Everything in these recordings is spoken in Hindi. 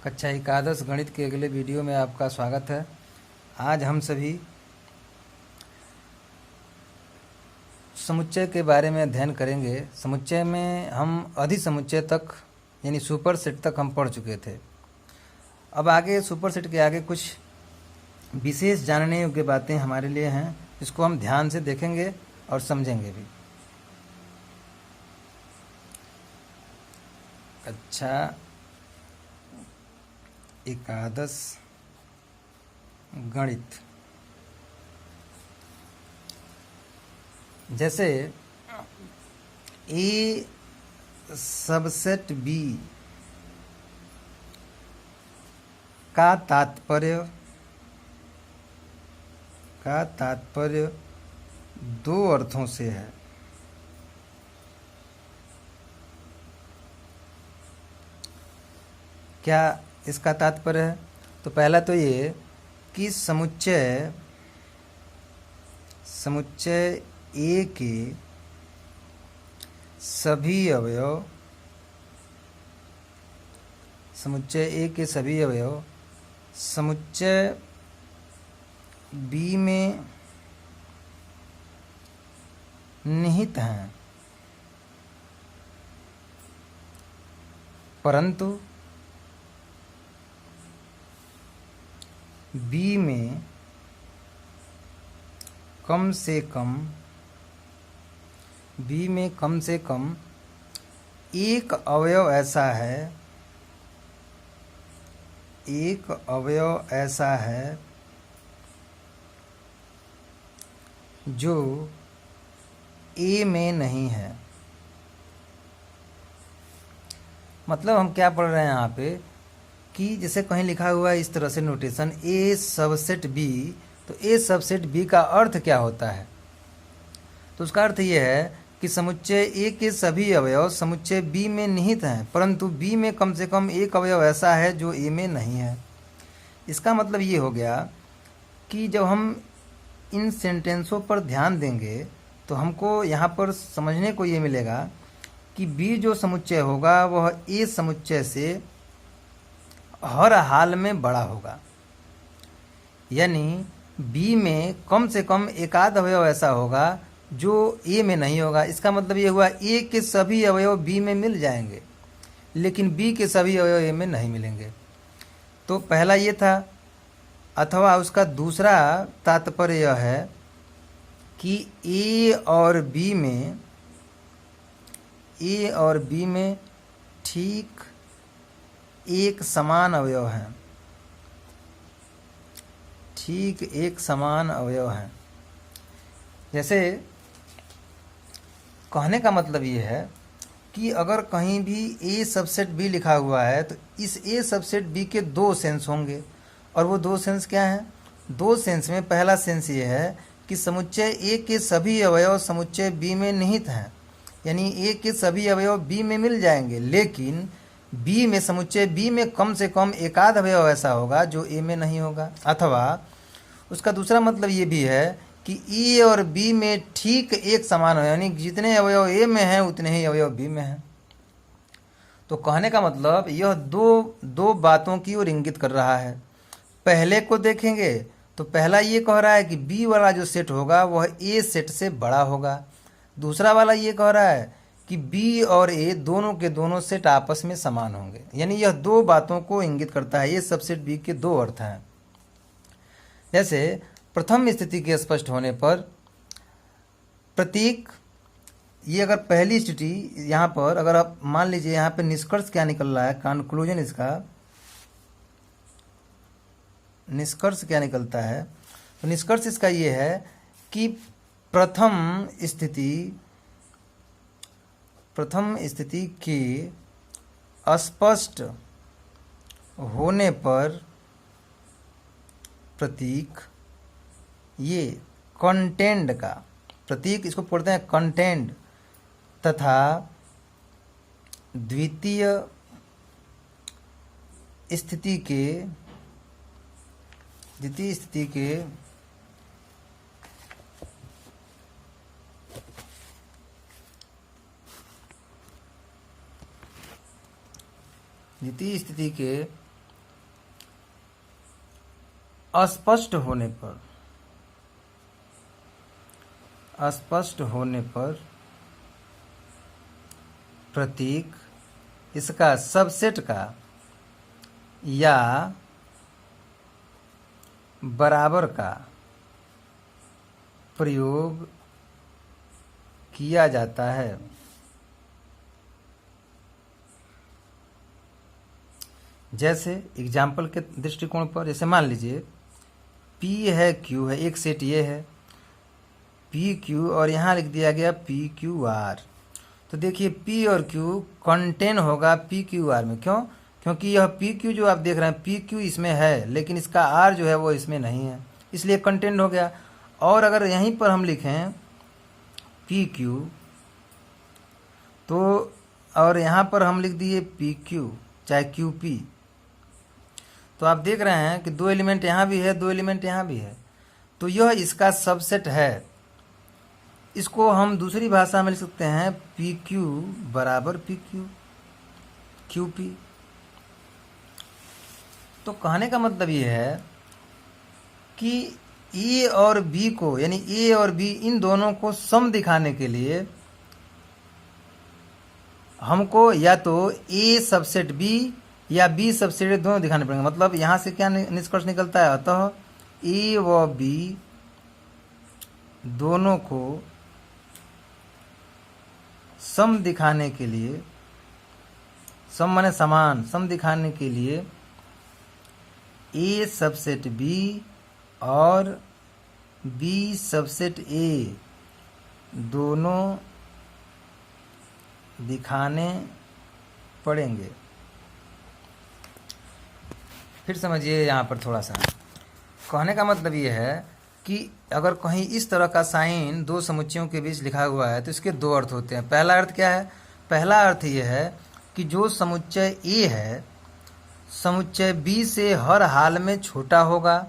कक्षा एकादश गणित के अगले वीडियो में आपका स्वागत है। आज हम सभी समुच्चय के बारे में अध्ययन करेंगे। समुच्चय में हम अधिसमुच्चय तक यानी सुपर सेट तक हम पढ़ चुके थे। अब आगे सुपर सेट के आगे कुछ विशेष जानने योग्य बातें हमारे लिए हैं, इसको हम ध्यान से देखेंगे और समझेंगे भी। कक्षा एकादश गणित, जैसे ए सबसेट बी का तात्पर्य दो अर्थों से है। क्या इसका तात्पर्य है? तो पहला तो ये कि समुच्चय ए के सभी अवयव समुच्चय बी में निहित हैं, परंतु बी में कम से कम एक अवयव ऐसा है जो ए में नहीं है। मतलब हम क्या पढ़ रहे हैं यहाँ पे कि जैसे कहीं लिखा हुआ है इस तरह से नोटेशन ए सबसेट बी, तो ए सबसेट बी का अर्थ क्या होता है? तो उसका अर्थ ये है कि समुच्चय ए के सभी अवयव समुच्चय बी में निहित हैं, परंतु बी में कम से कम एक अवयव ऐसा है जो ए में नहीं है। इसका मतलब ये हो गया कि जब हम इन सेंटेंसों पर ध्यान देंगे तो हमको यहाँ पर समझने को ये मिलेगा कि बी जो समुच्चय होगा वह ए समुच्चय से हर हाल में बड़ा होगा। यानी बी में कम से कम एक आध अवयव ऐसा होगा जो ए में नहीं होगा। इसका मतलब ये हुआ ए के सभी अवयव बी में मिल जाएंगे, लेकिन बी के सभी अवयव ए में नहीं मिलेंगे। तो पहला ये था। अथवा उसका दूसरा तात्पर्य यह है कि ए और बी में ठीक एक समान अवयव हैं। जैसे कहने का मतलब ये है कि अगर कहीं भी ए सबसेट बी लिखा हुआ है तो इस ए सबसेट बी के दो सेंस होंगे, और वो दो सेंस क्या हैं? दो सेंस में पहला सेंस ये है कि समुच्चय ए के सभी अवयव समुच्चय बी में निहित हैं, यानी ए के सभी अवयव बी में मिल जाएंगे, लेकिन बी में समुच्चय बी में कम से कम एक आध अवयव ऐसा होगा जो ए में नहीं होगा। अथवा उसका दूसरा मतलब ये भी है कि ए और बी में ठीक एक समान हो, यानी जितने अवयव ए में हैं उतने ही अवयव बी में हैं। तो कहने का मतलब यह दो बातों की ओर इंगित कर रहा है। पहले को देखेंगे तो पहला ये कह रहा है कि बी वाला जो सेट होगा वह ए सेट से बड़ा होगा। दूसरा वाला ये कह रहा है कि बी और ए दोनों के दोनों सेट आपस में समान होंगे। यानी यह दो बातों को इंगित करता है। ये सबसेट बी के दो अर्थ हैं। जैसे प्रथम स्थिति के स्पष्ट होने पर प्रतीक, ये अगर पहली स्थिति यहाँ पर अगर आप मान लीजिए, यहाँ पे निष्कर्ष क्या निकल रहा है, कंक्लूजन इसका निष्कर्ष क्या निकलता है? तो निष्कर्ष इसका ये है कि प्रथम स्थिति के स्पष्ट होने पर प्रतीक, ये कंटेंट का प्रतीक, इसको पढ़ते हैं कंटेंट, तथा द्वितीय स्थिति के द्वितीय स्थिति के अस्पष्ट होने पर प्रतीक इसका सबसेट का या बराबर का प्रयोग किया जाता है। जैसे एग्जाम्पल के दृष्टिकोण पर, जैसे मान लीजिए P है, Q है, एक सेट ये है PQ और यहाँ लिख दिया गया PQR। तो देखिए P और Q कंटेन होगा PQR में। क्यों? क्योंकि यह PQ जो आप देख रहे हैं PQ इसमें है, लेकिन इसका R जो है वो इसमें नहीं है, इसलिए कंटेंट हो गया। और अगर यहीं पर हम लिखें PQ तो, और यहाँ पर हम लिख दिए PQ चाहे QP, तो आप देख रहे हैं कि दो एलिमेंट यहाँ भी है, दो एलिमेंट यहाँ भी है, तो यह इसका सबसेट है। इसको हम दूसरी भाषा में लिख सकते हैं PQ बराबर PQ QP। तो कहने का मतलब ये है कि A और B को, यानी A और B इन दोनों को सम दिखाने के लिए हमको या तो A सबसेट B या B सबसेट दोनों दिखाने पड़ेंगे। मतलब यहाँ से क्या निष्कर्ष निकलता है, अतः A व B दोनों को सम दिखाने के लिए, सम माने समान, सम दिखाने के लिए A सबसेट B और B सबसेट A दोनों दिखाने पड़ेंगे। फिर समझिए यहाँ पर थोड़ा सा, कहने का मतलब ये है कि अगर कहीं इस तरह का साइन दो समुच्चयों के बीच लिखा हुआ है तो इसके दो अर्थ होते हैं। पहला अर्थ क्या है? पहला अर्थ ये है कि जो समुच्चय A है समुच्चय B से हर हाल में छोटा होगा,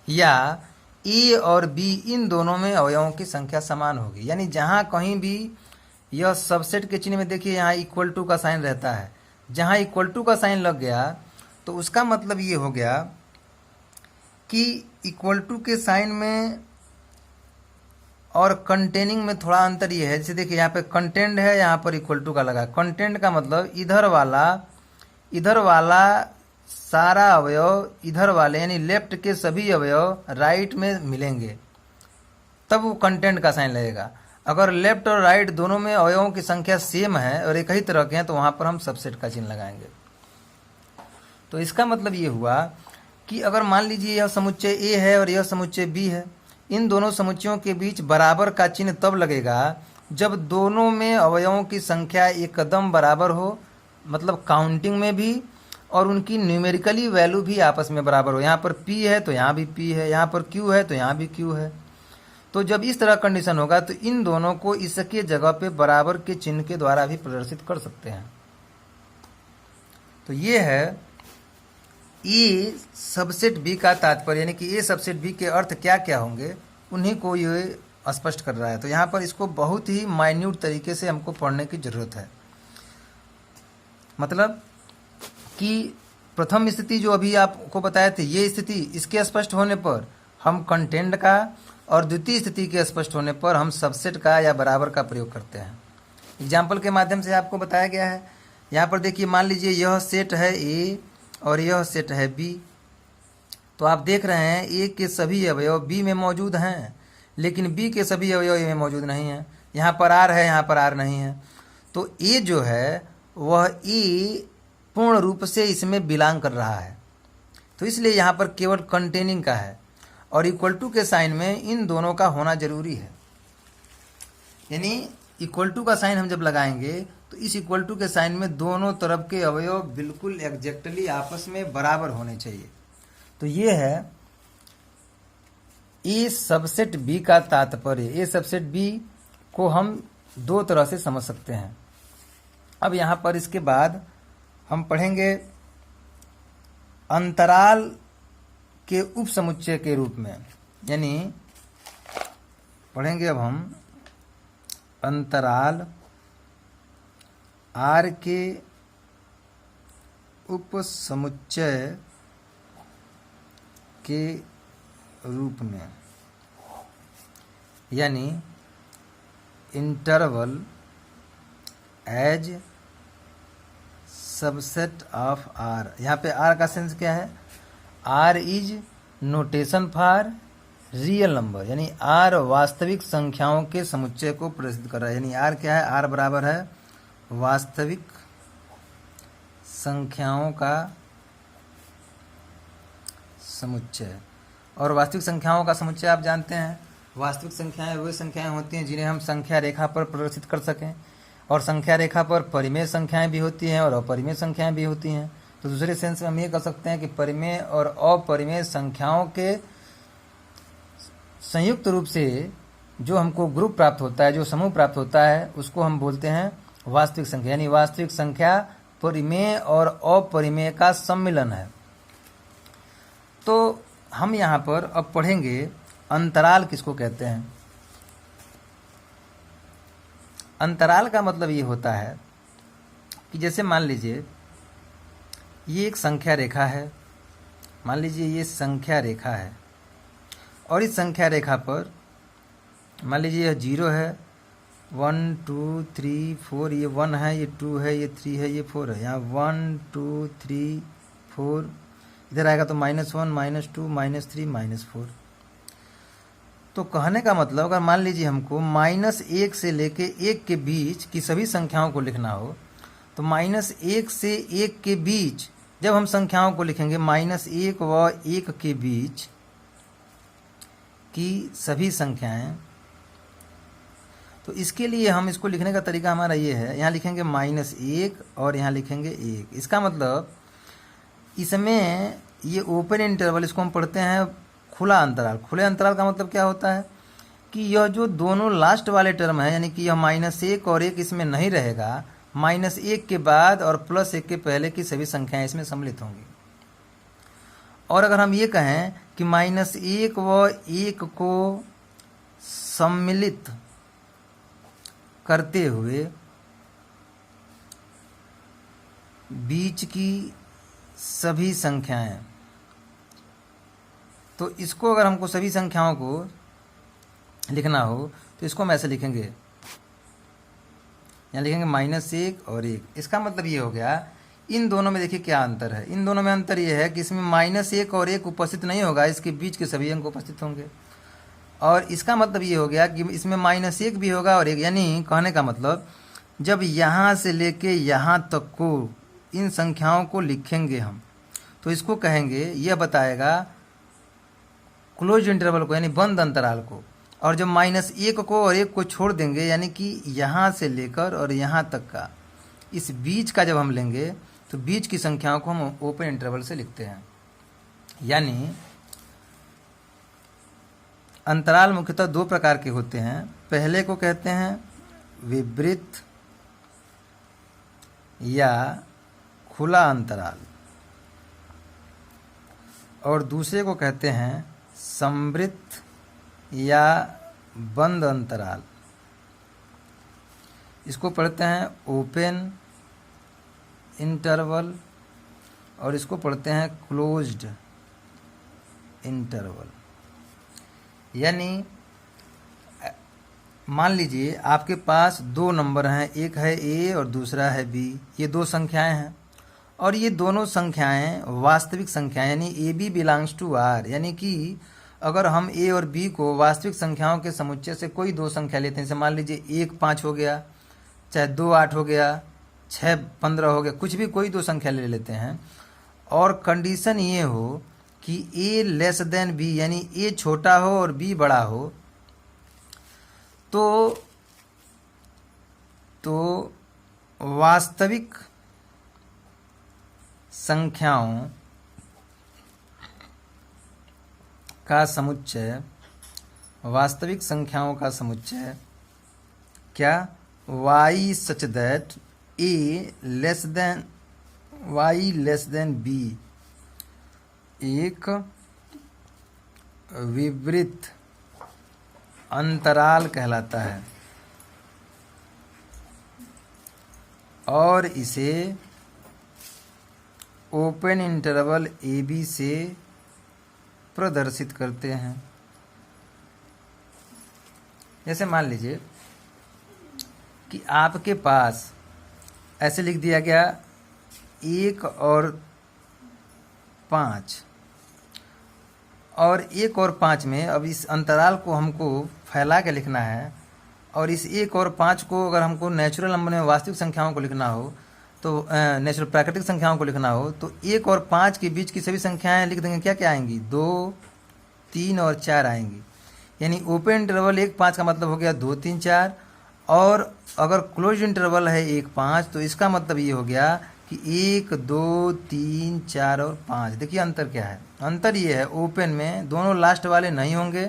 या A और B इन दोनों में अवयवों की संख्या समान होगी। यानी जहाँ कहीं भी यह सबसेट के चिन्ह में देखिए यहाँ इक्वल टू का साइन रहता है, जहाँ इक्वल टू का साइन लग गया तो उसका मतलब ये हो गया कि इक्वल टू के साइन में और कंटेनिंग में थोड़ा अंतर ये है। जैसे देखिए यहाँ पे कंटेंट है, यहाँ पर इक्वल टू का लगा। कंटेंट का मतलब इधर वाला सारा अवयव इधर वाले यानी लेफ्ट के सभी अवयव राइट में मिलेंगे, तब वो कंटेंट का साइन लगेगा। अगर लेफ्ट और राइट दोनों में अवयवों की संख्या सेम है और एक ही तरह के हैं तो वहाँ पर हम सबसेट का चिन्ह लगाएंगे। तो इसका मतलब ये हुआ कि अगर मान लीजिए यह समुच्चय A है और यह समुच्चय B है, इन दोनों समुच्चयों के बीच बराबर का चिन्ह तब लगेगा जब दोनों में अवयवों की संख्या एकदम बराबर हो, मतलब काउंटिंग में भी और उनकी न्यूमेरिकली वैल्यू भी आपस में बराबर हो। यहाँ पर P है तो यहाँ भी P है, यहाँ पर Q है तो यहाँ भी Q है। तो जब इस तरह कंडीशन होगा तो इन दोनों को इसके जगह पे बराबर के चिन्ह के द्वारा भी प्रदर्शित कर सकते हैं। तो ये है ए सबसेट बी का तात्पर्य, यानी कि ए सबसेट बी के अर्थ क्या क्या होंगे उन्हीं को ये स्पष्ट कर रहा है। तो यहाँ पर इसको बहुत ही माइन्यूट तरीके से हमको पढ़ने की जरूरत है। मतलब कि प्रथम स्थिति जो अभी आपको बताए थे, ये स्थिति, इसके स्पष्ट होने पर हम कंटेंट का, और द्वितीय स्थिति के स्पष्ट होने पर हम सबसेट का या बराबर का प्रयोग करते हैं। एग्जाम्पल के माध्यम से आपको बताया गया है। यहाँ पर देखिए, मान लीजिए यह सेट है ए और यह सेट है बी। तो आप देख रहे हैं ए के सभी अवयव बी में मौजूद हैं, लेकिन बी के सभी अवयव ए में मौजूद नहीं हैं। यहाँ पर आर है, यहाँ पर आर नहीं है। तो ए जो है वह ए पूर्ण रूप से इसमें बिलोंग कर रहा है, तो इसलिए यहाँ पर केवल कंटेनिंग का है। और इक्वल टू के साइन में इन दोनों का होना जरूरी है। यानी इक्वल टू का साइन हम जब लगाएंगे तो इस इक्वल टू के साइन में दोनों तरफ के अवयव बिल्कुल एग्जैक्टली आपस में बराबर होने चाहिए। तो ये है ए सबसेट बी का तात्पर्य। ए सबसेट बी को हम दो तरह से समझ सकते हैं। अब यहाँ पर इसके बाद हम पढ़ेंगे अंतराल के उप समुच्चय के रूप में, यानी पढ़ेंगे अब हम अंतराल आर के उप समुच्चय के रूप में, यानी interval as subset of R. यहाँ पे आर का सेंस क्या है? R is notation for real number, यानी आर वास्तविक संख्याओं के समुच्चय को प्रदर्शित कर रहा है। यानी आर क्या है? आर बराबर है वास्तविक संख्याओं का समुच्चय। और वास्तविक संख्याओं का समुच्चय आप जानते हैं, वास्तविक संख्याएं वे संख्याएं होती हैं जिन्हें हम संख्या रेखा पर प्रदर्शित कर सकें, और संख्या रेखा पर परिमेय संख्याएं भी होती हैं और अपरिमेय संख्याएं भी होती हैं। तो दूसरे सेंस में हम ये कह सकते हैं कि परिमेय और अपरिमेय संख्याओं के संयुक्त रूप से जो हमको ग्रुप प्राप्त होता है, जो समूह प्राप्त होता है, उसको हम बोलते हैं वास्तविक संख्या। यानी वास्तविक संख्या परिमेय और अपरिमेय का सम्मिलन है। तो हम यहाँ पर अब पढ़ेंगे अंतराल किसको कहते हैं। अंतराल का मतलब ये होता है कि जैसे मान लीजिए ये एक संख्या रेखा है, मान लीजिए ये संख्या रेखा है, और इस संख्या रेखा पर मान लीजिए यह 0 है, 1 2 3 4, ये 1 है, ये 2 है, ये 3 है, ये 4 है। यहाँ 1 2 3 4, इधर आएगा तो -1 -2 -3 -4। तो कहने का मतलब, अगर मान लीजिए हमको -1 से लेके 1 के बीच की सभी संख्याओं को लिखना हो, तो -1 से 1 के बीच जब हम संख्याओं को लिखेंगे, -1 व 1 के बीच की सभी संख्याएं, तो इसके लिए हम इसको लिखने का तरीका हमारा ये है, यहाँ लिखेंगे -1 और यहाँ लिखेंगे 1। इसका मतलब इसमें ये ओपन इंटरवल, इसको हम पढ़ते हैं खुला अंतराल। खुले अंतराल का मतलब क्या होता है कि यह जो दोनों लास्ट वाले टर्म है, यानी कि यह -1 और 1 इसमें नहीं रहेगा, -1 के बाद और +1 के पहले की सभी संख्याएं इसमें सम्मिलित होंगी। और अगर हम ये कहें कि -1 व 1 को सम्मिलित करते हुए बीच की सभी संख्याएं, तो इसको अगर हमको सभी संख्याओं को लिखना हो तो इसको हम ऐसे लिखेंगे, यहाँ लिखेंगे -1 और 1। इसका मतलब ये हो गया, इन दोनों में देखिए क्या अंतर है। इन दोनों में अंतर ये है कि इसमें -1 और 1 उपस्थित नहीं होगा, इसके बीच के सभी अंक उपस्थित होंगे। और इसका मतलब ये हो गया कि इसमें -1 भी होगा और 1, यानी कहने का मतलब जब यहाँ से लेके यहाँ तक को इन संख्याओं को लिखेंगे हम, तो इसको कहेंगे, यह बताएगा क्लोज इंटरवल को, यानी बंद अंतराल को। और जब -1 को और 1 को छोड़ देंगे, यानी कि यहाँ से लेकर और यहाँ तक का इस बीच का जब हम लेंगे, तो बीच की संख्याओं को हम ओपन इंटरवल से लिखते हैं। यानी अंतराल मुख्यतः 2 प्रकार के होते हैं। पहले को कहते हैं विवृत या खुला अंतराल, और दूसरे को कहते हैं समवृत्त या बंद अंतराल। इसको पढ़ते हैं ओपन इंटरवल और इसको पढ़ते हैं क्लोज्ड इंटरवल। यानी मान लीजिए आपके पास 2 नंबर हैं, एक है A और दूसरा है B। ये 2 संख्याएं हैं और ये दोनों संख्याएं वास्तविक संख्याएं, यानी AB बिलोंग्स टू R। यानी कि अगर हम A और B को वास्तविक संख्याओं के समुच्चय से कोई 2 संख्या लेते हैं, जैसे मान लीजिए 1 5 हो गया, चाहे 2 8 हो गया, 6 15 हो गया, कुछ भी कोई 2 संख्या ले लेते हैं, और कंडीशन ये हो कि A लेस देन B, यानी A छोटा हो और B बड़ा हो, तो वास्तविक संख्याओं का समुच्चय, वास्तविक संख्याओं का समुच्चय क्या, y such that a less than b एक विवृत अंतराल कहलाता है, और इसे ओपन इंटरवल AB से प्रदर्शित करते हैं। जैसे मान लीजिए कि आपके पास ऐसे लिख दिया गया 1 और 5, और 1 और 5 में अब इस अंतराल को हमको फैला के लिखना है, और इस 1 और 5 को अगर हमको नेचुरल नंबर में वास्तविक संख्याओं को लिखना हो, तो नेचुरल प्राकृतिक संख्याओं को लिखना हो, तो 1 और 5 के बीच की सभी संख्याएं लिख देंगे। क्या क्या आएंगी? 2, 3 और 4 आएंगी। यानी ओपन इंटरवल 1, 5 का मतलब हो गया 2, 3, 4, और अगर क्लोज इंटरवल है 1, 5, तो इसका मतलब ये हो गया कि 1, 2, 3, 4 और 5। देखिए अंतर क्या है। अंतर ये है, ओपन में दोनों लास्ट वाले नहीं होंगे,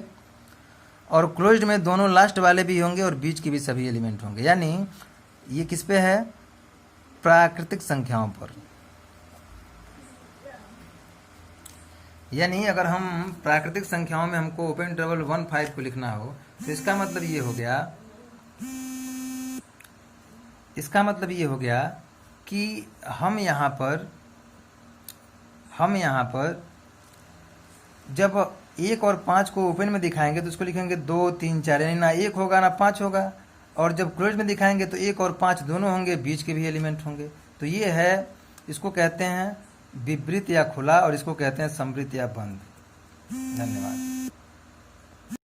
और क्लोज्ड में दोनों लास्ट वाले भी होंगे, और बीच के भी सभी एलिमेंट होंगे। यानी ये किस पे है? प्राकृतिक संख्याओं पर। यानी अगर हम प्राकृतिक संख्याओं में हमको ओपन इंटरवल 1, 5 को लिखना हो, तो इसका मतलब ये हो गया कि हम यहाँ पर जब 1 और 5 को ओपन में दिखाएंगे तो उसको लिखेंगे 2, 3, 4, यानी ना 1 होगा ना 5 होगा। और जब क्लोज में दिखाएंगे तो 1 और 5 दोनों होंगे, बीच के भी एलिमेंट होंगे। तो ये है, इसको कहते हैं विवृत या खुला, और इसको कहते हैं समवृत या बंद। धन्यवाद।